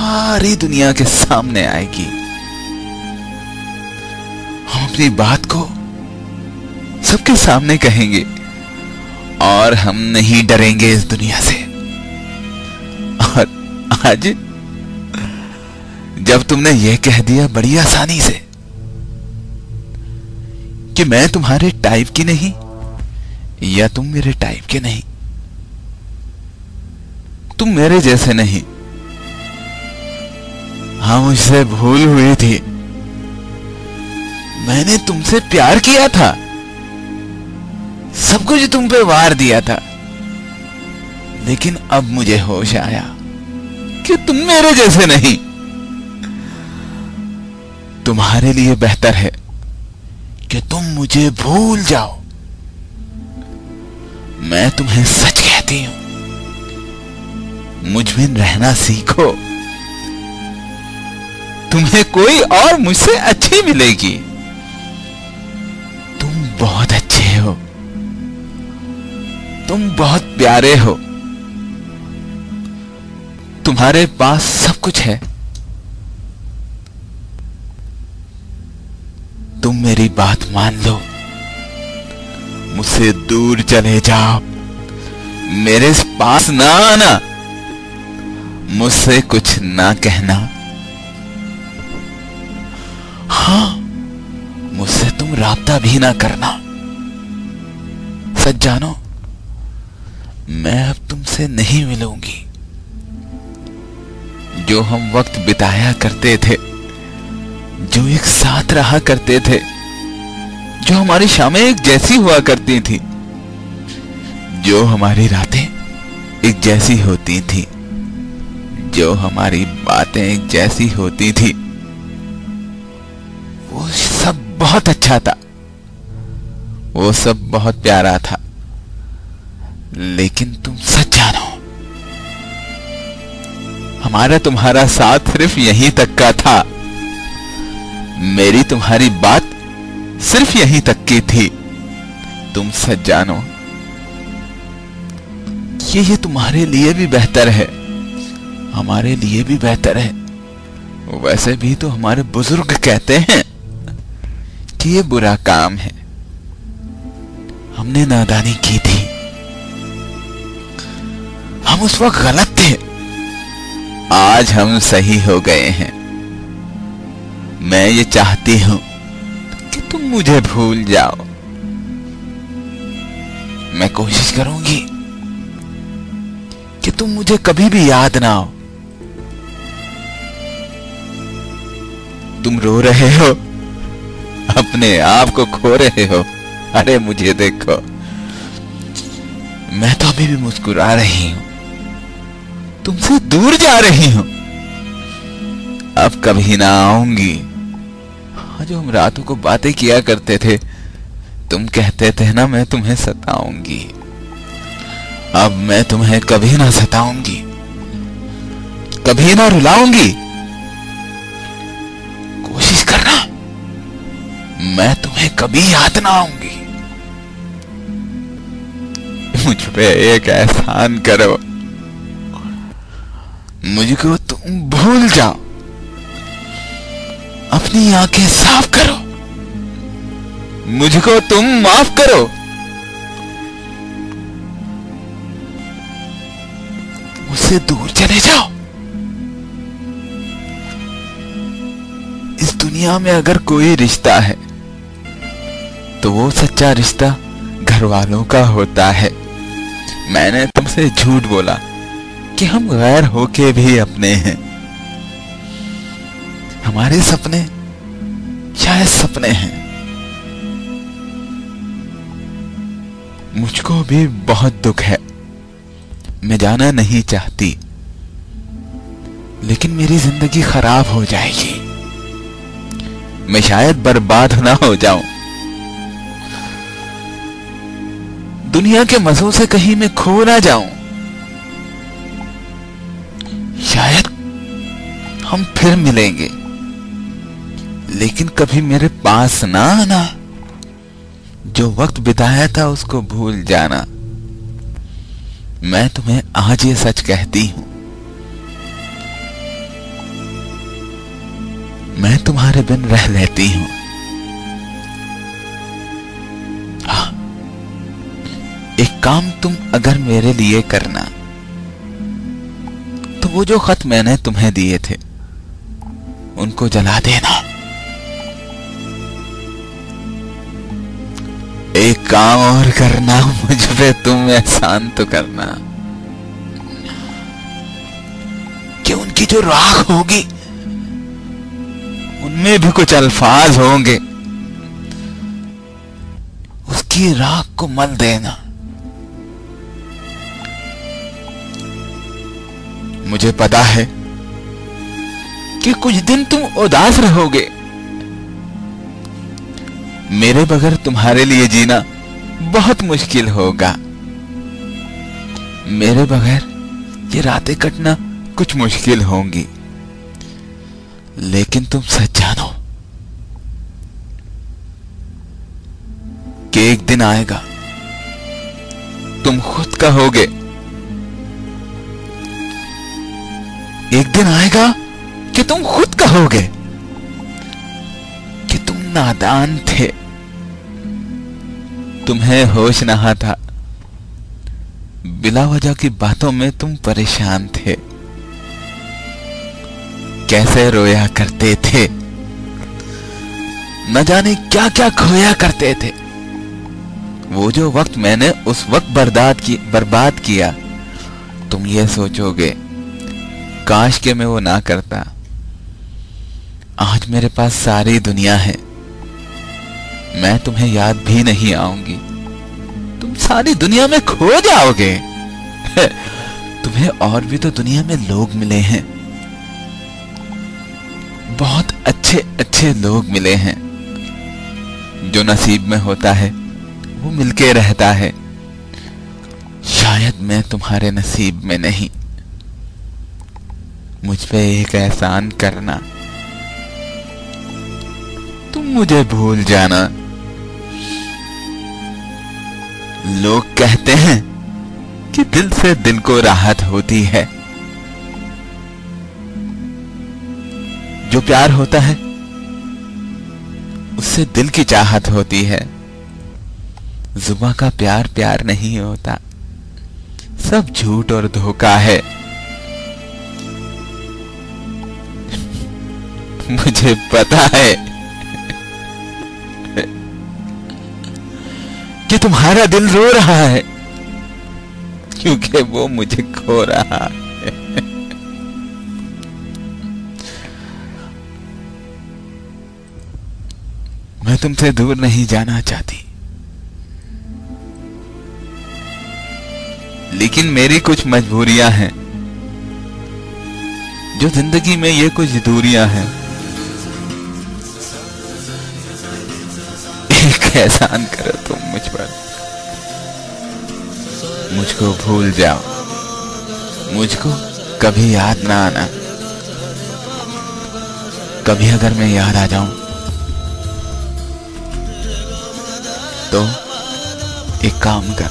सारी दुनिया के सामने आएगी। हम अपनी बात को सबके सामने कहेंगे और हम नहीं डरेंगे इस दुनिया से। और आज जब तुमने यह कह दिया बड़ी आसानी से कि मैं तुम्हारे टाइप की नहीं या तुम मेरे टाइप के नहीं, तुम मेरे जैसे नहीं, हाँ मुझसे भूल हुई थी, मैंने तुमसे प्यार किया था, सब कुछ तुम पे वार दिया था, लेकिन अब मुझे होश आया कि तुम मेरे जैसे नहीं। तुम्हारे लिए बेहतर है कि तुम मुझे भूल जाओ। मैं तुम्हें सच कहती हूं, मुझ में रहना सीखो, तुम्हें कोई और मुझसे अच्छी मिलेगी। तुम बहुत अच्छे हो, तुम बहुत प्यारे हो, तुम्हारे पास सब कुछ है। तुम मेरी बात मान लो, मुझसे दूर चले जाओ, मेरे पास ना आना, मुझसे कुछ ना कहना। हाँ, मुझसे तुम राब्ता भी ना करना। सच जानो, मैं अब तुमसे नहीं मिलूंगी। जो हम वक्त बिताया करते थे, जो एक साथ रहा करते थे, जो हमारी शामें एक जैसी हुआ करती थी, जो हमारी रातें एक जैसी होती थी, जो हमारी बातें एक जैसी होती थी, वो सब बहुत अच्छा था, वो सब बहुत प्यारा था। लेकिन तुम सच जानो, हमारा तुम्हारा साथ सिर्फ यहीं तक का था, मेरी तुम्हारी बात सिर्फ यहीं तक की थी। तुम सच जानो कि ये तुम्हारे लिए भी बेहतर है, हमारे लिए भी बेहतर है। वैसे भी तो हमारे बुजुर्ग कहते हैं कि ये बुरा काम है, हमने नादानी की थी, हम उस वक्त गलत थे, आज हम सही हो गए हैं। मैं ये चाहती हूं कि तुम मुझे भूल जाओ। मैं कोशिश करूंगी कि तुम मुझे कभी भी याद ना हो। तुम रो रहे हो, अपने आप को खो रहे हो। अरे मुझे देखो, मैं तो अभी भी मुस्कुरा रही हूं, तुमसे दूर जा रही हूं। अब कभी ना आऊंगी। जो हम रातों को बातें किया करते थे, तुम कहते थे ना मैं तुम्हें सताऊंगी, अब मैं तुम्हें कभी ना सताऊंगी, कभी ना रुलाऊंगी। कोशिश करना, मैं तुम्हें कभी याद ना आऊंगी। मुझ पे एक एहसान करो, मुझको तुम भूल जाओ, अपनी आंखें साफ करो, मुझको तुम माफ करो। मुझसे दूर चले जाओ। इस दुनिया में अगर कोई रिश्ता है तो वो सच्चा रिश्ता घर वालों का होता है। मैंने तुमसे झूठ बोला कि हम गैर होके भी अपने हैं। हमारे सपने शायद सपने हैं। मुझको भी बहुत दुख है, मैं जाना नहीं चाहती, लेकिन मेरी जिंदगी खराब हो जाएगी, मैं शायद बर्बाद ना हो जाऊं। दुनिया के मजों से कहीं मैं खो ना जाऊं। शायद हम फिर मिलेंगे, लेकिन कभी मेरे पास ना आना। जो वक्त बिताया था उसको भूल जाना। मैं तुम्हें आज ये सच कहती हूं, तुम्हारे बिन रह लेती हूं। हाँ, एक काम तुम अगर मेरे लिए करना, तो वो जो खत मैंने तुम्हें दिए थे उनको जला देना। एक काम और करना, मुझ पे तुम एहसान तो करना कि उनकी जो राख होगी उनमें भी कुछ अल्फाज होंगे, उसकी राख को मल देना। मुझे पता है कि कुछ दिन तुम उदास रहोगे। मेरे बगैर तुम्हारे लिए जीना बहुत मुश्किल होगा। मेरे बगैर ये रातें कटना कुछ मुश्किल होंगी। लेकिन तुम सच जानो कि एक दिन आएगा तुम खुद कहोगे, एक दिन आएगा कि तुम खुद कहोगे कि तुम नादान थे, तुम्हें होश नहा था, बिला वजह की बातों में तुम परेशान थे, कैसे रोया करते थे, न जाने क्या क्या खोया करते थे। वो जो वक्त मैंने उस वक्त बर्बाद किया, तुम ये सोचोगे काश के मैं वो ना करता। आज मेरे पास सारी दुनिया है, मैं तुम्हें याद भी नहीं आऊंगी, तुम सारी दुनिया में खो जाओगे। तुम्हें और भी तो दुनिया में लोग मिले हैं, बहुत अच्छे अच्छे लोग मिले हैं। जो नसीब में होता है वो मिलके रहता है। शायद मैं तुम्हारे नसीब में नहीं। मुझ पे एक एहसान करना, तुम मुझे भूल जाना। लोग कहते हैं कि दिल से दिल को राहत होती है। जो प्यार होता है उससे दिल की चाहत होती है। जुबां का प्यार प्यार नहीं होता, सब झूठ और धोखा है। मुझे पता है कि तुम्हारा दिल रो रहा है, क्योंकि वो मुझे खो रहा है। मैं तुमसे दूर नहीं जाना चाहती, लेकिन मेरी कुछ मजबूरियां हैं। जो जिंदगी में ये कुछ दूरियां हैं, एक एहसान करो तुम मुझ पर, मुझको भूल जाओ, मुझको कभी याद ना आना। कभी अगर मैं याद आ जाऊं तो एक काम कर,